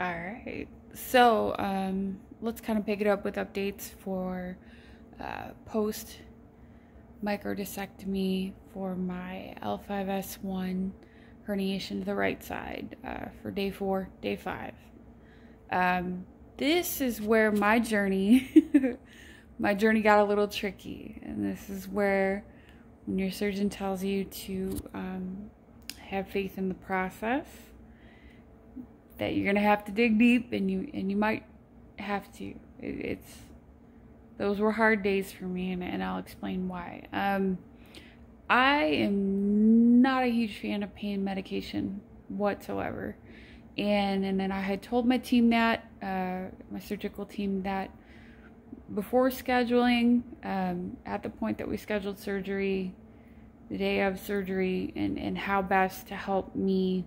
All right. So let's kind of pick it up with updates for post microdiscectomy for my L5-S1 herniation to the right side for day 4, day 5. This is where my journey got a little tricky, and this is where when your surgeon tells you to have faith in the process, that you're gonna have to dig deep, and you might have to. Those were hard days for me, and I'll explain why. I am not a huge fan of pain medication whatsoever, and then I had told my team that, my surgical team, that before scheduling, at the point that we scheduled surgery, the day of surgery, and how best to help me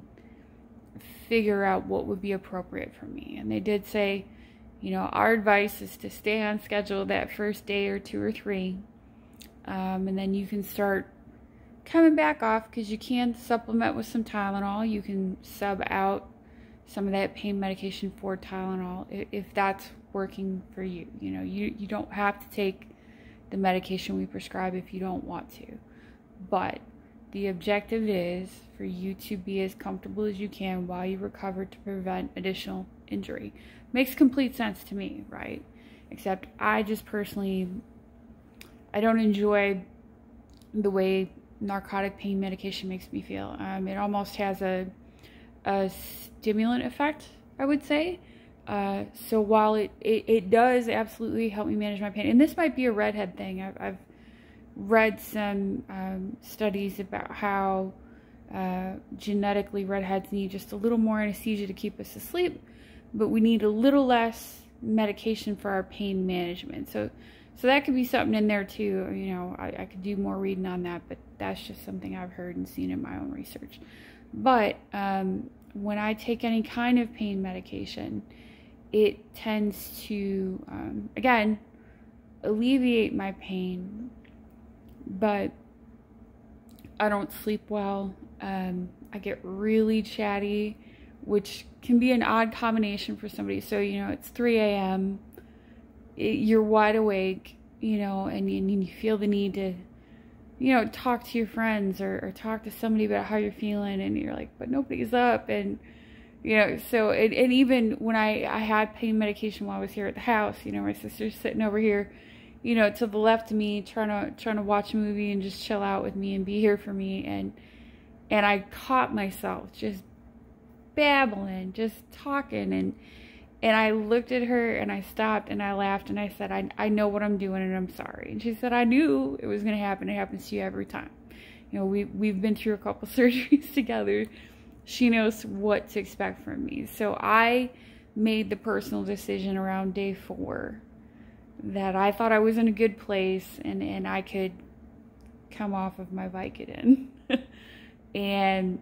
figure out what would be appropriate for me. And they did say, you know, our advice is to stay on schedule that first day or 2 or 3, and then you can start coming back off, because you can supplement with some Tylenol. You can sub out some of that pain medication for Tylenol if that's working for you. You know, you don't have to take the medication we prescribe if you don't want to, but the objective is for you to be as comfortable as you can while you recover to prevent additional injury. Makes complete sense to me, right? Except I just personally, I don't enjoy the way narcotic pain medication makes me feel. It almost has a stimulant effect, I would say. So while it does absolutely help me manage my pain, and this might be a redhead thing. I've read some studies about how genetically redheads need just a little more anesthesia to keep us asleep, but we need a little less medication for our pain management. So that could be something in there too. You know, I could do more reading on that, but that's just something I've heard and seen in my own research. But when I take any kind of pain medication, it tends to, again, alleviate my pain, but I don't sleep well. I get really chatty, which can be an odd combination for somebody. So, you know, it's 3 a.m., you're wide awake, you know, and you feel the need to, you know, talk to your friends or talk to somebody about how you're feeling, and you're like, but nobody's up. And, you know, so, and even when I had pain medication while I was here at the house, you know, my sister's sitting over here, you know, to the left of me, trying to watch a movie and just chill out with me and be here for me. And I caught myself just babbling, just talking, and I looked at her and I stopped and I laughed and I said, I know what I'm doing and I'm sorry. And she said, I knew it was going to happen. It happens to you every time. You know, we've been through a couple surgeries together. She knows what to expect from me. So I made the personal decision around day 4 that I thought I was in a good place and I could come off of my Vicodin. And,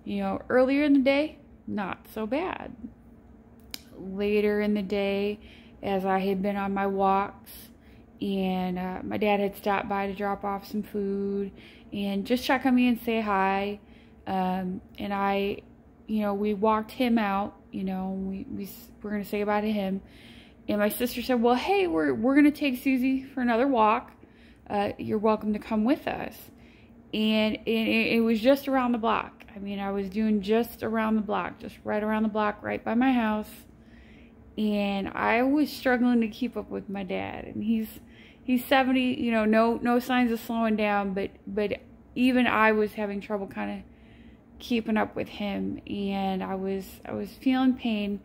you know, earlier in the day, not so bad. Later in the day, as I had been on my walks, and my dad had stopped by to drop off some food and just check on me and say hi, and I, you know, we walked him out, you know, we were going to say goodbye to him, and my sister said, well, hey, we're going to take Susie for another walk. You're welcome to come with us. And it was just around the block. I mean, I was doing just around the block, just right around the block, right by my house. And I was struggling to keep up with my dad. And he's 70, you know, no signs of slowing down, but even I was having trouble kind of keeping up with him. And I was feeling pain,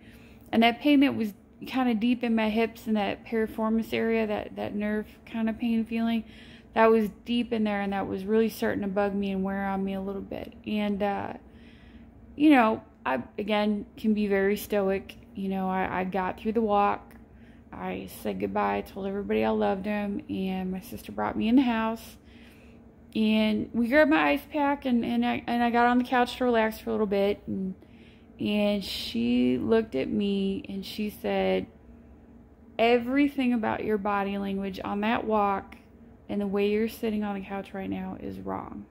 and that pain that was kind of deep in my hips and that piriformis area, that nerve kind of pain feeling, that was deep in there, and that was really starting to bug me and wear on me a little bit. And, you know, I, again, can be very stoic. You know, I got through the walk. I said goodbye, told everybody I loved them, and my sister brought me in the house. And we grabbed my ice pack, and I got on the couch to relax for a little bit. And she looked at me, and she said, everything about your body language on that walk and the way you're sitting on the couch right now is wrong.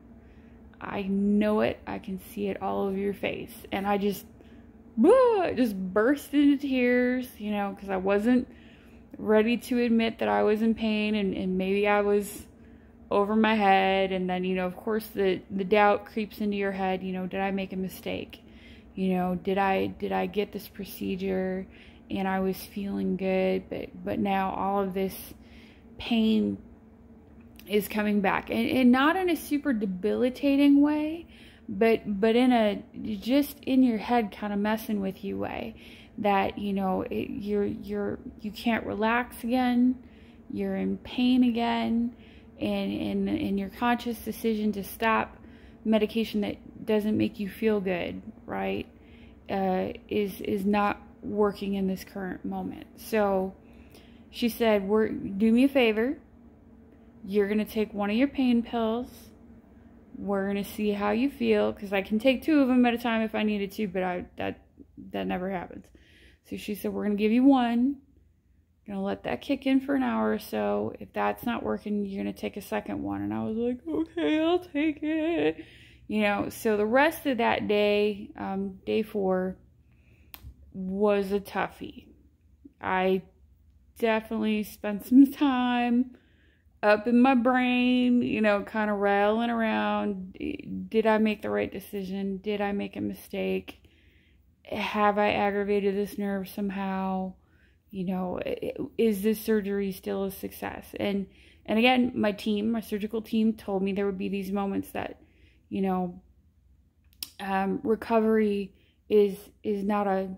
I know it. I can see it all over your face. And I just I just burst into tears, you know, because I wasn't ready to admit that I was in pain, and maybe I was over my head. And then, you know, of course the doubt creeps into your head, you know, did I make a mistake? You know, did I get this procedure and I was feeling good, but now all of this pain is coming back, and not in a super debilitating way, but in a just in your head kind of messing with you way, that, you know, you can't relax again, you're in pain again, and your conscious decision to stop medication that doesn't make you feel good, right, is not working in this current moment. So she said, do me a favor, you're going to take one of your pain pills, we're going to see how you feel, because I can take 2 of them at a time if I needed to, but that never happens. So she said, we're going to give you one, going to let that kick in for an hour or so. If that's not working, you're going to take a second one. And I was like, okay, I'll take it. You know, so the rest of that day, day 4, was a toughie. I definitely spent some time up in my brain, you know, kind of rattling around. Did I make the right decision? Did I make a mistake? Have I aggravated this nerve somehow? You know, is this surgery still a success? And again, my surgical team told me there would be these moments that, you know, recovery is not a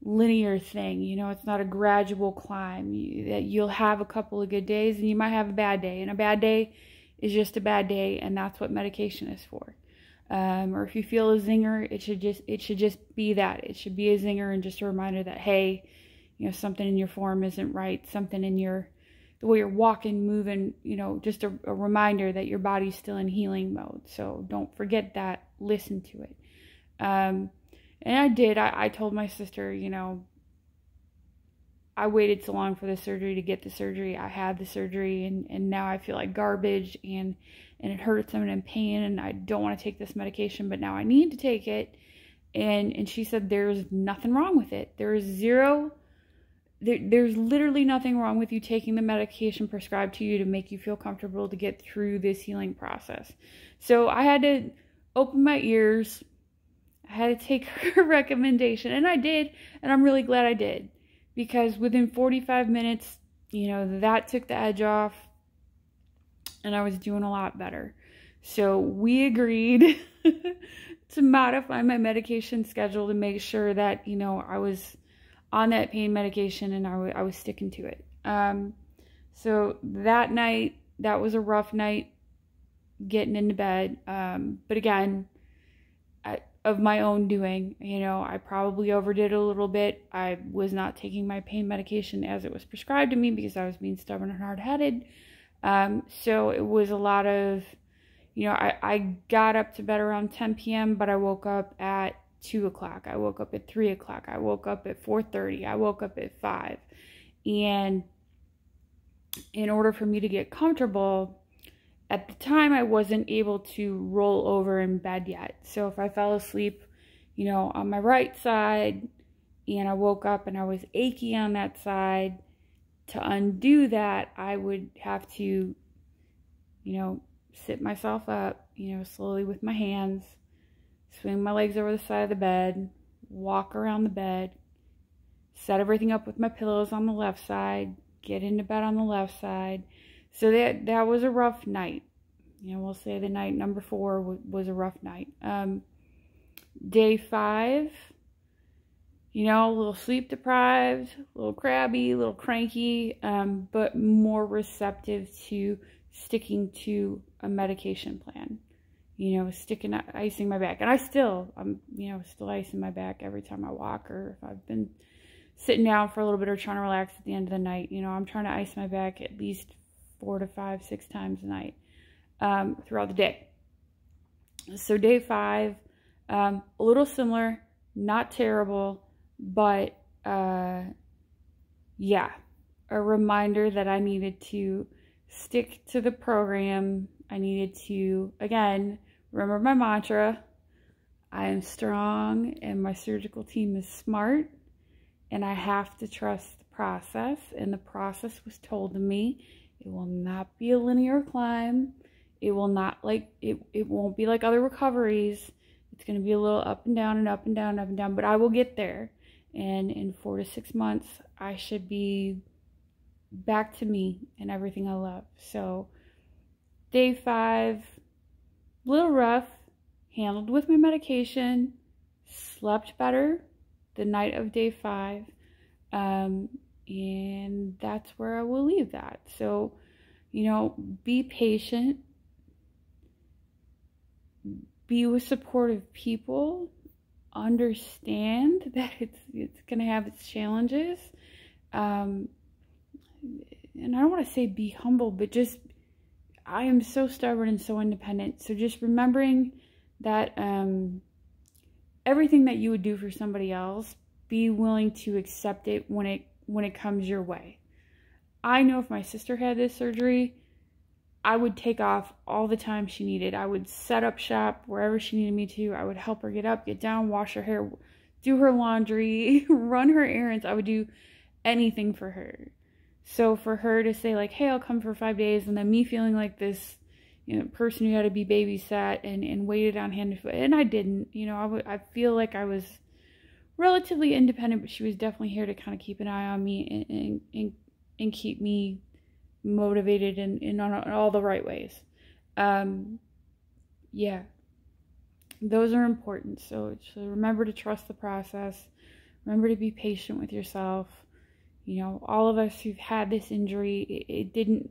linear thing. You know, it's not a gradual climb. That you'll have a couple of good days and you might have a bad day, and a bad day is just a bad day, and that's what medication is for. Or if you feel a zinger, it should just be that. It should be a zinger and just a reminder that, hey, you know, something in your form isn't right, something in the way you're walking, moving, you know, just a reminder that your body's still in healing mode. So don't forget that, listen to it. And I did. I told my sister, you know, I waited so long for the surgery to get the surgery. I had the surgery, and now I feel like garbage, and it hurts, I'm in pain, and I don't want to take this medication, but now I need to take it. And she said, there's nothing wrong with it. There's literally nothing wrong with you taking the medication prescribed to you to make you feel comfortable to get through this healing process. So I had to open my ears. I had to take her recommendation, and I did, and I'm really glad I did, because within 45 minutes, you know, that took the edge off, and I was doing a lot better. So we agreed to modify my medication schedule to make sure that, you know, I was on that pain medication and I was sticking to it. So that night, that was a rough night getting into bed. But again, of my own doing, you know, I probably overdid a little bit. I was not taking my pain medication as it was prescribed to me because I was being stubborn and hard-headed. So it was a lot of, you know, I got up to bed around 10 p.m., but I woke up at 2 o'clock. I woke up at 3 o'clock. I woke up at 4:30. I woke up at 5. And in order for me to get comfortable, at the time I wasn't able to roll over in bed yet. So if I fell asleep, you know, on my right side, and I woke up and I was achy on that side, to undo that, I would have to, you know, sit myself up, you know, slowly with my hands, swing my legs over the side of the bed, walk around the bed, set everything up with my pillows on the left side, get into bed on the left side. So that was a rough night. You know, we'll say the night number 4 was a rough night. Day 5, you know, a little sleep deprived, a little crabby, a little cranky, but more receptive to sticking to a medication plan. You know, icing my back. And I'm, you know, still icing my back every time I walk, or if I've been sitting down for a little bit or trying to relax at the end of the night. You know, I'm trying to ice my back at least 4 to 5, 6 times a night throughout the day. So day 5, a little similar, not terrible, but yeah, a reminder that I needed to stick to the program. I needed to, again, remember my mantra. I am strong and my surgical team is smart, and I have to trust the process. And the process was told to me. It will not be a linear climb. It will not it won't be like other recoveries. It's going to be a little up and down and up and down, up and down, but I will get there. And in 4 to 6 months, I should be back to me and everything I love. So day 5, little rough, handled with my medication, slept better the night of day 5. And that's where I will leave that. So, you know, be patient. Be with supportive people. Understand that it's going to have its challenges. And I don't want to say be humble, but just, I am so stubborn and so independent. So just remembering that everything that you would do for somebody else, be willing to accept it when it comes your way. I know if my sister had this surgery, I would take off all the time she needed. I would set up shop wherever she needed me to. I would help her get up, get down, wash her hair, do her laundry, run her errands. I would do anything for her. So for her to say like, hey, I'll come for 5 days, and then me feeling like this, you know, person who had to be babysat and waited on hand and foot, and I didn't, you know, I feel like I was relatively independent, but she was definitely here to kind of keep an eye on me and keep me motivated and on all the right ways. Yeah, those are important. So remember to trust the process. Remember to be patient with yourself. You know, all of us who've had this injury, it didn't,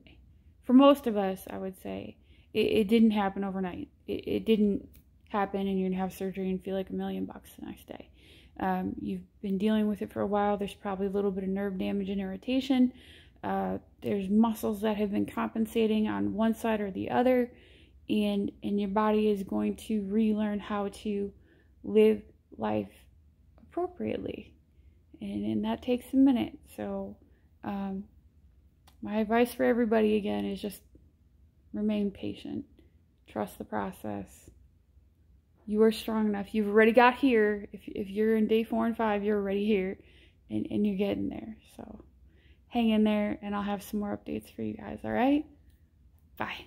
for most of us, I would say, it didn't happen overnight. It didn't happen and you're gonna have surgery and feel like $1 million the next day. You've been dealing with it for a while. There's probably a little bit of nerve damage and irritation. There's muscles that have been compensating on one side or the other, and your body is going to relearn how to live life appropriately, and that takes a minute. So my advice for everybody again is just remain patient, trust the process. You are strong enough. You've already got here. If you're in day 4 and 5, you're already here, and you're getting there. So hang in there, and I'll have some more updates for you guys. All right, bye.